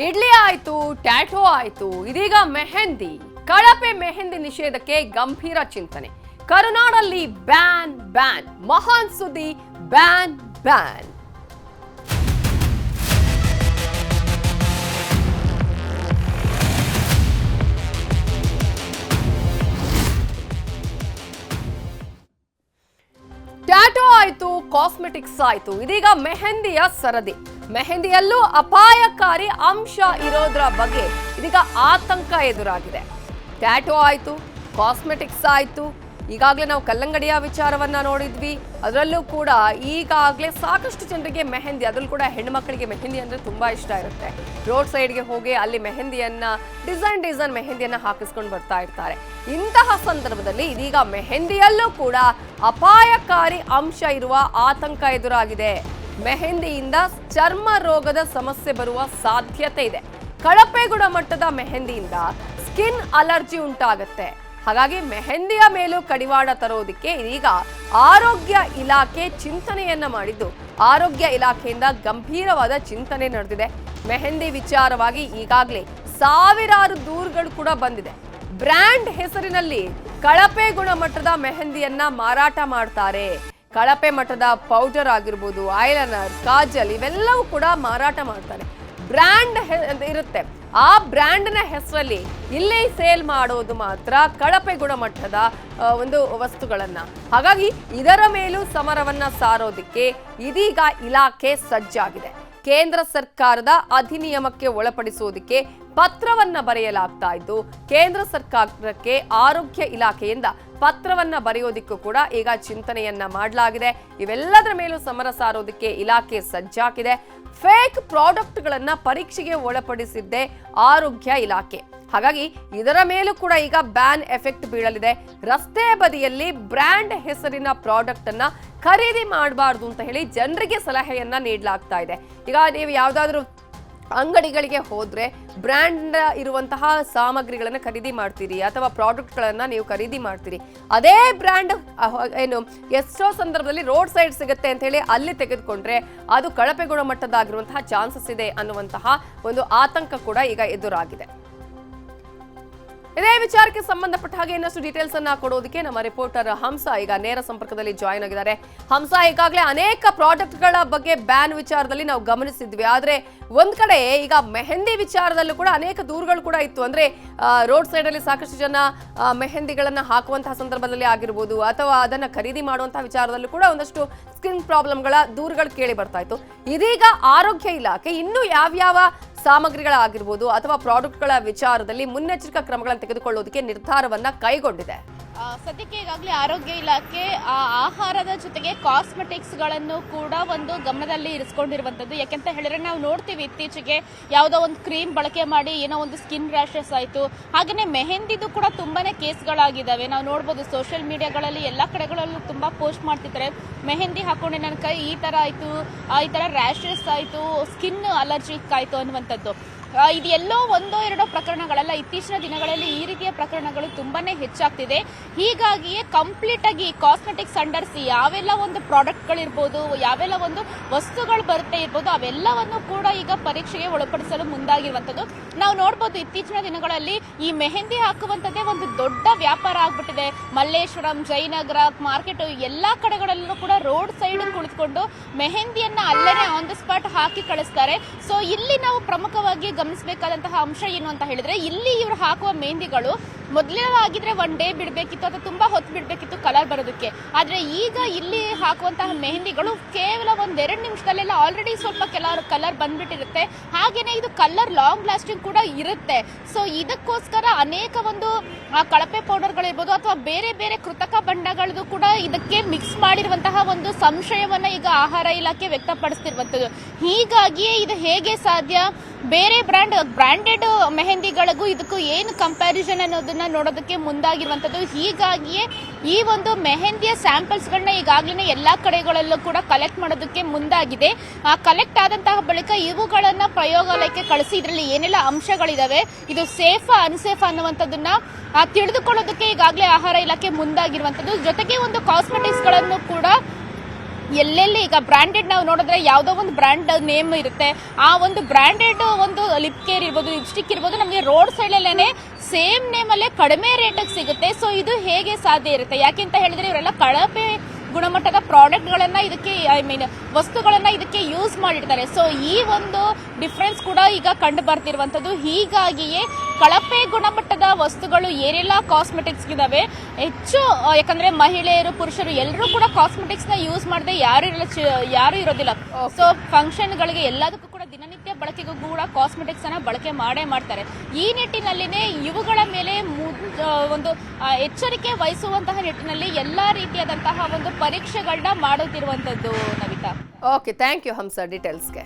ಇಡ್ಲಿ ಆಯ್ತು, ಟ್ಯಾಟೋ ಆಯ್ತು, ಇದೀಗ ಮೆಹಂದಿ. ಕಳಪೆ ಮೆಹಂದಿ ನಿಷೇಧಕ್ಕೆ ಗಂಭೀರ ಚಿಂತನೆ. ಕರುನಾಡಲ್ಲಿ ಬ್ಯಾನ್ ಬ್ಯಾನ್, ಮಹಾನ್ ಸುದ್ದಿ ಬ್ಯಾನ್ ಬ್ಯಾನ್. ಟ್ಯಾಟೋ ಆಯ್ತು, ಕಾಸ್ಮೆಟಿಕ್ಸ್ ಆಯ್ತು, ಇದೀಗ ಮೆಹಂದಿಯ ಸರದಿ. ಮೆಹಂದಿಯಲ್ಲೂ ಅಪಾಯಕಾರಿ ಅಂಶ ಇರೋದ್ರ ಬಗ್ಗೆ ಇದೀಗ ಆತಂಕ ಎದುರಾಗಿದೆ. ಟ್ಯಾಟೋ ಆಯ್ತು, ಕಾಸ್ಮೆಟಿಕ್ಸ್ ಆಯ್ತು, ಈಗಾಗಲೇ ನಾವು ಕಲ್ಲಂಗಡಿಯ ವಿಚಾರವನ್ನ ನೋಡಿದ್ವಿ. ಅದರಲ್ಲೂ ಕೂಡ ಈಗಾಗಲೇ ಸಾಕಷ್ಟು ಜನರಿಗೆ ಮೆಹಂದಿ, ಅದರಲ್ಲೂ ಕೂಡ ಹೆಣ್ಮಕ್ಳಿಗೆ ಮೆಹಂದಿ ಅಂದ್ರೆ ತುಂಬಾ ಇಷ್ಟ ಇರುತ್ತೆ. ರೋಡ್ ಸೈಡ್ಗೆ ಹೋಗಿ ಅಲ್ಲಿ ಮೆಹಂದಿಯನ್ನ ಡಿಸೈನ್ ಮೆಹಂದಿಯನ್ನ ಹಾಕಿಸ್ಕೊಂಡು ಬರ್ತಾ ಇರ್ತಾರೆ. ಇಂತಹ ಸಂದರ್ಭದಲ್ಲಿ ಇದೀಗ ಮೆಹಂದಿಯಲ್ಲೂ ಕೂಡ ಅಪಾಯಕಾರಿ ಅಂಶ ಇರುವ ಆತಂಕ ಎದುರಾಗಿದೆ. ಮೆಹಂದಿಯಿಂದ ಚರ್ಮ ರೋಗದ ಸಮಸ್ಯೆ ಬರುವ ಸಾಧ್ಯತೆ ಇದೆ. ಕಳಪೆ ಗುಣಮಟ್ಟದ ಮೆಹಂದಿಯಿಂದ ಸ್ಕಿನ್ ಅಲರ್ಜಿ ಉಂಟಾಗುತ್ತೆ. ಹಾಗಾಗಿ ಮೆಹಂದಿಯ ಮೇಲೂ ಕಡಿವಾಣ ತರೋದಕ್ಕೆ ಇದೀಗ ಆರೋಗ್ಯ ಇಲಾಖೆ ಚಿಂತನೆಯನ್ನ ಮಾಡಿದ್ದು, ಆರೋಗ್ಯ ಇಲಾಖೆಯಿಂದ ಗಂಭೀರವಾದ ಚಿಂತನೆ ನಡೆದಿದೆ. ಮೆಹಂದಿ ವಿಚಾರವಾಗಿ ಈಗಾಗಲೇ ಸಾವಿರಾರು ದೂರುಗಳು ಕೂಡ ಬಂದಿದೆ. ಬ್ರ್ಯಾಂಡ್ ಹೆಸರಿನಲ್ಲಿ ಕಳಪೆ ಗುಣಮಟ್ಟದ ಮೆಹಂದಿಯನ್ನ ಮಾರಾಟ ಮಾಡ್ತಾರೆ. ಕಳಪೆ ಮಟ್ಟದ ಪೌಡರ್ ಆಗಿರ್ಬೋದು, ಐಲೈನರ್, ಕಾಜಲ್ ಇವೆಲ್ಲವೂ ಕೂಡ ಮಾರಾಟ ಮಾಡ್ತಾರೆ. ಬ್ರ್ಯಾಂಡ್ ಇರುತ್ತೆ, ಆ ಬ್ರ್ಯಾಂಡ್ನ ಹೆಸರಲ್ಲಿ ಇಲ್ಲಿ ಸೇಲ್ ಮಾಡೋದು ಮಾತ್ರ ಕಳಪೆ ಗುಣಮಟ್ಟದ ಒಂದು ವಸ್ತುಗಳನ್ನ. ಹಾಗಾಗಿ ಇದರ ಮೇಲೂ ಸಮರವನ್ನ ಸಾರೋದಕ್ಕೆ ಇದೀಗ ಇಲಾಖೆ ಸಜ್ಜಾಗಿದೆ. ಕೇಂದ್ರ ಸರ್ಕಾರದ ಅಧಿನಿಯಮಕ್ಕೆ ಒಳಪಡಿಸುವುದಕ್ಕೆ ಪತ್ರವನ್ನ ಬರೆಯಲಾಗ್ತಾ ಇದ್ದು, ಕೇಂದ್ರ ಸರ್ಕಾರಕ್ಕೆ ಆರೋಗ್ಯ ಇಲಾಖೆಯಿಂದ ಪತ್ರವನ್ನ ಬರೆಯೋದಿಕ್ಕೂ ಕೂಡ ಈಗ ಚಿಂತನೆಯನ್ನ ಮಾಡಲಾಗಿದೆ. ಇವೆಲ್ಲದರ ಮೇಲೂ ಸಮರ ಸಾರೋದಕ್ಕೆ ಇಲಾಖೆ ಸಜ್ಜಾಗಿದೆ. ಫೇಕ್ ಪ್ರಾಡಕ್ಟ್ಗಳನ್ನ ಪರೀಕ್ಷೆಗೆ ಒಳಪಡಿಸಿದ್ದೆ ಆರೋಗ್ಯ ಇಲಾಖೆ. ಹಾಗಾಗಿ ಇದರ ಮೇಲೂ ಕೂಡ ಈಗ ಬ್ಯಾನ್ ಎಫೆಕ್ಟ್ ಬೀಳಲಿದೆ. ರಸ್ತೆ ಬದಿಯಲ್ಲಿ ಬ್ರ್ಯಾಂಡ್ ಹೆಸರಿನ ಪ್ರಾಡಕ್ಟ್ ಅನ್ನ ಖರೀದಿ ಮಾಡಬಾರ್ದು ಅಂತ ಹೇಳಿ ಜನರಿಗೆ ಸಲಹೆಯನ್ನ ನೀಡಲಾಗ್ತಾ ಇದೆ. ಈಗ ನೀವು ಯಾವ್ದಾದ್ರು ಅಂಗಡಿಗಳಿಗೆ ಹೋದ್ರೆ ಬ್ರ್ಯಾಂಡ್ ಇರುವಂತಹ ಸಾಮಗ್ರಿಗಳನ್ನ ಖರೀದಿ ಮಾಡ್ತೀರಿ ಅಥವಾ ಪ್ರಾಡಕ್ಟ್ಗಳನ್ನ ನೀವು ಖರೀದಿ ಮಾಡ್ತೀರಿ. ಅದೇ ಬ್ರ್ಯಾಂಡ್ ಏನು ಎಷ್ಟೋ ಸಂದರ್ಭದಲ್ಲಿ ರೋಡ್ ಸೈಡ್ ಸಿಗುತ್ತೆ ಅಂತ ಹೇಳಿ ಅಲ್ಲಿ ತೆಗೆದುಕೊಂಡ್ರೆ ಅದು ಕಳಪೆ ಗುಣಮಟ್ಟದಾಗಿರುವಂತಹ ಚಾನ್ಸಸ್ ಇದೆ ಅನ್ನುವಂತಹ ಒಂದು ಆತಂಕ ಕೂಡ ಈಗ ಎದುರಾಗಿದೆ. ಇದೇ ವಿಚಾರಕ್ಕೆ ಸಂಬಂಧಪಟ್ಟ ಹಾಗೆ ಇನ್ನಷ್ಟು ಡೀಟೇಲ್ಸ್ ಅನ್ನ ಕೊಡೋದಕ್ಕೆ ನಮ್ಮ ರಿಪೋರ್ಟರ್ ಹಂಸ ಈಗ ನೇರ ಸಂಪರ್ಕದಲ್ಲಿ ಜಾಯಿನ್ ಆಗಿದ್ದಾರೆ. ಹಂಸ, ಈಗಾಗಲೇ ಅನೇಕ ಪ್ರಾಡಕ್ಟ್ಗಳ ಬಗ್ಗೆ ಬ್ಯಾನ್ ವಿಚಾರದಲ್ಲಿ ನಾವು ಗಮನಿಸಿದ್ವಿ. ಆದ್ರೆ ಒಂದ್ ಕಡೆ ಈಗ ಮೆಹಂದಿ ವಿಚಾರದಲ್ಲೂ ಕೂಡ ಅನೇಕ ದೂರುಗಳು ಕೂಡ ಇತ್ತು. ಅಂದ್ರೆ ರೋಡ್ ಸೈಡ್ ಅಲ್ಲಿ ಸಾಕಷ್ಟು ಜನ ಮೆಹಂದಿಗಳನ್ನ ಹಾಕುವಂತಹ ಸಂದರ್ಭದಲ್ಲಿ ಆಗಿರ್ಬೋದು ಅಥವಾ ಅದನ್ನ ಖರೀದಿ ಮಾಡುವಂತಹ ವಿಚಾರದಲ್ಲೂ ಕೂಡ ಒಂದಷ್ಟು ಸ್ಕಿನ್ ಪ್ರಾಬ್ಲಮ್ಗಳ ದೂರುಗಳು ಕೇಳಿ ಬರ್ತಾ ಇತ್ತು. ಇದೀಗ ಆರೋಗ್ಯ ಇಲಾಖೆ ಇನ್ನು ಯಾವ್ಯಾವ ಸಾಮಗ್ರಿಗಳಾಗಿರ್ಬೋದು ಅಥವಾ ಪ್ರಾಡಕ್ಟ್ಗಳ ವಿಚಾರದಲ್ಲಿ ಮುನ್ನೆಚ್ಚರಿಕಾ ಕ್ರಮಗಳನ್ನು ತೆಗೆದುಕೊಳ್ಳೋದಕ್ಕೆ ನಿರ್ಧಾರವನ್ನ ಕೈಗೊಂಡಿದೆ. ಸದ್ಯಕ್ಕೆ ಈಗಾಗಲೇ ಆರೋಗ್ಯ ಇಲಾಖೆ ಆಹಾರದ ಜೊತೆಗೆ ಕಾಸ್ಮೆಟಿಕ್ಸ್ ಗಳನ್ನು ಕೂಡ ಒಂದು ಗಮನದಲ್ಲಿ ಇರಿಸಿಕೊಂಡಿರುವಂತದ್ದು. ಯಾಕೆಂತ ಹೇಳಿದ್ರೆ ನಾವು ನೋಡ್ತೀವಿ ಇತ್ತೀಚೆಗೆ ಯಾವುದೋ ಒಂದು ಕ್ರೀಮ್ ಬಳಕೆ ಮಾಡಿ ಏನೋ ಒಂದು ಸ್ಕಿನ್ ರ್ಯಾಷಸ್ ಆಯ್ತು. ಹಾಗೇನೆ ಮೆಹಂದಿದು ಕೂಡ ತುಂಬಾನೇ ಕೇಸ್ಗಳಾಗಿದ್ದಾವೆ. ನಾವು ನೋಡ್ಬೋದು ಸೋಷಿಯಲ್ ಮೀಡಿಯಾಗಳಲ್ಲಿ ಎಲ್ಲಾ ಕಡೆಗಳಲ್ಲೂ ತುಂಬಾ ಪೋಸ್ಟ್ ಮಾಡ್ತಿದ್ದಾರೆ. ಮೆಹಂದಿ ಹಾಕೊಂಡೆ ನನ್ನ ಕೈ ಈ ತರ ಆಯ್ತು, ಈ ತರ ರ್ಯಾಷಸ್ ಆಯ್ತು, ಸ್ಕಿನ್ ಅಲರ್ಜಿಕ್ ಆಯ್ತು ಅನ್ನುವಂಥದ್ದು. ಇದೆಲ್ಲೋ ಒಂದೋ ಎರಡೋ ಪ್ರಕರಣಗಳಲ್ಲ, ಇತ್ತೀಚಿನ ದಿನಗಳಲ್ಲಿ ಈ ರೀತಿಯ ಪ್ರಕರಣಗಳು ತುಂಬಾನೇ ಹೆಚ್ಚಾಗ್ತಿದೆ. ಹೀಗಾಗಿಯೇ ಕಂಪ್ಲೀಟ್ ಆಗಿ ಕಾಸ್ಮೆಟಿಕ್ಸ್ ಅಂಡರ್ಸ್ ಯಾವೆಲ್ಲ ಒಂದು ಪ್ರಾಡಕ್ಟ್ಗಳಿರ್ಬೋದು, ಯಾವೆಲ್ಲ ಒಂದು ವಸ್ತುಗಳು ಬರುತ್ತೆ ಇರ್ಬೋದು, ಅವೆಲ್ಲವನ್ನು ಕೂಡ ಈಗ ಪರೀಕ್ಷೆಗೆ ಒಳಪಡಿಸಲು ಮುಂದಾಗಿರುವಂತದ್ದು ನಾವು ನೋಡ್ಬೋದು. ಇತ್ತೀಚಿನ ದಿನಗಳಲ್ಲಿ ಈ ಮೆಹಂದಿ ಹಾಕುವಂತದ್ದೇ ಒಂದು ದೊಡ್ಡ ವ್ಯಾಪಾರ ಆಗ್ಬಿಟ್ಟಿದೆ. ಮಲ್ಲೇಶ್ವರಂ, ಜಯನಗರ ಮಾರ್ಕೆಟ್ ಎಲ್ಲಾ ಕಡೆಗಳಲ್ಲೂ ಕೂಡ ರೋಡ್ ಸೈಡ್ ಕುಳಿತುಕೊಂಡು ಮೆಹಂದಿಯನ್ನ ಅಲ್ಲೇನೆ ಆನ್ ದ ಸ್ಪಾಟ್ ಹಾಕಿ ಕಳಿಸ್ತಾರೆ. ಸೊ ಇಲ್ಲಿ ನಾವು ಪ್ರಮುಖವಾಗಿ ಗಮನಿಸಬೇಕಾದಂತಹ ಅಂಶ ಏನು ಅಂತ ಹೇಳಿದ್ರೆ, ಇಲ್ಲಿ ಇವರು ಹಾಕುವ ಮೆಹಂದಿಗಳು ಮೊದಲಾಗಿದ್ರೆ ಒನ್ ಡೇ ಬಿಡಬೇಕಿತ್ತು ಅಥವಾ ತುಂಬಾ ಹೊತ್ತು ಬಿಡಬೇಕಿತ್ತು ಕಲರ್ ಬರೋದಕ್ಕೆ. ಆದ್ರೆ ಈಗ ಇಲ್ಲಿ ಹಾಕುವಂತಹ ಮೆಹಂದಿಗಳು ಕೇವಲ ಒಂದೆರಡು ನಿಮಿಷದಲ್ಲೆಲ್ಲ ಆಲ್ರೆಡಿ ಸ್ವಲ್ಪ ಕಲರ್ ಬಂದ್ಬಿಟ್ಟಿರುತ್ತೆ. ಹಾಗೇನೆ ಇದು ಕಲರ್ ಲಾಂಗ್ ಲಾಸ್ಟಿಂಗ್ ಕೂಡ ಇರುತ್ತೆ. ಸೊ ಇದಕ್ಕೋಸ್ಕರ ಅನೇಕ ಒಂದು ಕಳಪೆ ಪೌಡರ್ಗಳಿರ್ಬೋದು ಅಥವಾ ಬೇರೆ ಬೇರೆ ಕೃತಕ ಬಣ್ಣಗಳದ್ದು ಕೂಡ ಇದಕ್ಕೆ ಮಿಕ್ಸ್ ಮಾಡಿರುವಂತಹ ಒಂದು ಸಂಶಯವನ್ನ ಈಗ ಆಹಾರ ಇಲಾಖೆ ವ್ಯಕ್ತಪಡಿಸ್ತಿರುವಂತದ್ದು. ಹೀಗಾಗಿಯೇ ಇದು ಹೇಗೆ ಸಾಧ್ಯ, ಬೇರೆ ಬ್ರಾಂಡೆಡ್ ಮೆಹಂದಿಗಳಿಗೂ ಇದಕ್ಕೂ ಏನು ಕಂಪ್ಯಾರಿಸನ್ ಅನ್ನೋದನ್ನ ನೋಡೋದಕ್ಕೆ ಮುಂದಾಗಿರುವಂತದ್ದು. ಹೀಗಾಗಿಯೇ ಈ ಒಂದು ಮೆಹಂದಿಯ ಸ್ಯಾಂಪಲ್ಸ್ ಗಳನ್ನ ಈಗಾಗಲೇ ಎಲ್ಲಾ ಕಡೆಗಳಲ್ಲೂ ಕೂಡ ಕಲೆಕ್ಟ್ ಮಾಡೋದಕ್ಕೆ ಮುಂದಾಗಿದೆ. ಕಲೆಕ್ಟ್ ಆದಂತಹ ಬಳಿಕ ಇವುಗಳನ್ನ ಪ್ರಯೋಗಾಲಯಕ್ಕೆ ಕಳಿಸಿ ಇದರಲ್ಲಿ ಏನೆಲ್ಲ ಅಂಶಗಳಿದಾವೆ, ಇದು ಸೇಫಾ ಅನ್ಸೇಫ್ ಅನ್ನುವಂಥದ್ದನ್ನ ತಿಳಿದುಕೊಳ್ಳೋದಕ್ಕೆ ಈಗಾಗಲೇ ಆಹಾರ ಇಲಾಖೆ ಮುಂದಾಗಿರುವಂತದ್ದು. ಜೊತೆಗೆ ಒಂದು ಕಾಸ್ಮೆಟಿಕ್ಸ್ ಗಳನ್ನು ಕೂಡ ಎಲ್ಲೆಲ್ಲಿ ಈಗ ಬ್ರಾಂಡೆಡ್ ನಾವು ನೋಡಿದ್ರೆ ಯಾವುದೋ ಒಂದು ಬ್ರ್ಯಾಂಡ್ ನೇಮ್ ಇರುತ್ತೆ, ಆ ಒಂದು ಬ್ರಾಂಡೆಡ್ ಒಂದು ಲಿಪ್ ಕೇರ್ ಇರ್ಬೋದು, ಲಿಪ್ಸ್ಟಿಕ್ ಇರ್ಬೋದು, ನಮಗೆ ರೋಡ್ ಸೈಡ್ ಅಲ್ಲೇನೆ ಸೇಮ್ ನೇಮ್ ಅಲ್ಲೇ ಕಡಿಮೆ ರೇಟಿಗೆ ಸಿಗುತ್ತೆ. ಸೊ ಇದು ಹೇಗೆ ಸಾಧ್ಯ ಇರುತ್ತೆ? ಯಾಕೆಂತ ಹೇಳಿದ್ರೆ ಇವರೆಲ್ಲ ಕಳಪೆ ಗುಣಮಟ್ಟದ ಪ್ರಾಡಕ್ಟ್ಗಳನ್ನ ಇದಕ್ಕೆ ವಸ್ತುಗಳನ್ನ ಇದಕ್ಕೆ ಯೂಸ್ ಮಾಡಿರ್ತಾರೆ. ಸೊ ಈ ಒಂದು ಡಿಫ್ರೆನ್ಸ್ ಕೂಡ ಈಗ ಕಂಡು ಬರ್ತಿರುವಂತದ್ದು. ಹೀಗಾಗಿಯೇ ಕಳಪೆ ಗುಣಮಟ್ಟದ ವಸ್ತುಗಳು ಏನೆಲ್ಲ ಕಾಸ್ಮೆಟಿಕ್ಸ್ ಇದಾವೆ ಹೆಚ್ಚು, ಯಾಕಂದ್ರೆ ಮಹಿಳೆಯರು ಪುರುಷರು ಎಲ್ಲರೂ ಕೂಡ ಕಾಸ್ಮೆಟಿಕ್ಸ್ ನ ಯೂಸ್ ಮಾಡದೆ ಯಾರು ಇರೋದಿಲ್ಲ. ಸೊ ಫಂಕ್ಷನ್ ಗಳಿಗೆ ಎಲ್ಲದಕ್ಕೂ ಕೂಡ ದಿನನಿತ್ಯ ಬಳಕೆಗೂ ಕೂಡ ಕಾಸ್ಮೆಟಿಕ್ಸ್ ಅನ್ನ ಬಳಕೆ ಮಾಡೇ ಮಾಡ್ತಾರೆ. ಈ ನಿಟ್ಟಿನಲ್ಲಿನೇ ಇವುಗಳ ಮೇಲೆ ಒಂದು ಎಚ್ಚರಿಕೆ ವಹಿಸುವಂತಹ ನಿಟ್ಟಿನಲ್ಲಿ ಎಲ್ಲಾ ರೀತಿಯಾದಂತಹ ಒಂದು ಪರೀಕ್ಷೆಗಳನ್ನ ಮಾಡುತ್ತಿರುವಂತದ್ದು Navita. Okay, thank you Hamsa ಡೀಟೇಲ್ಸ್ಗೆ.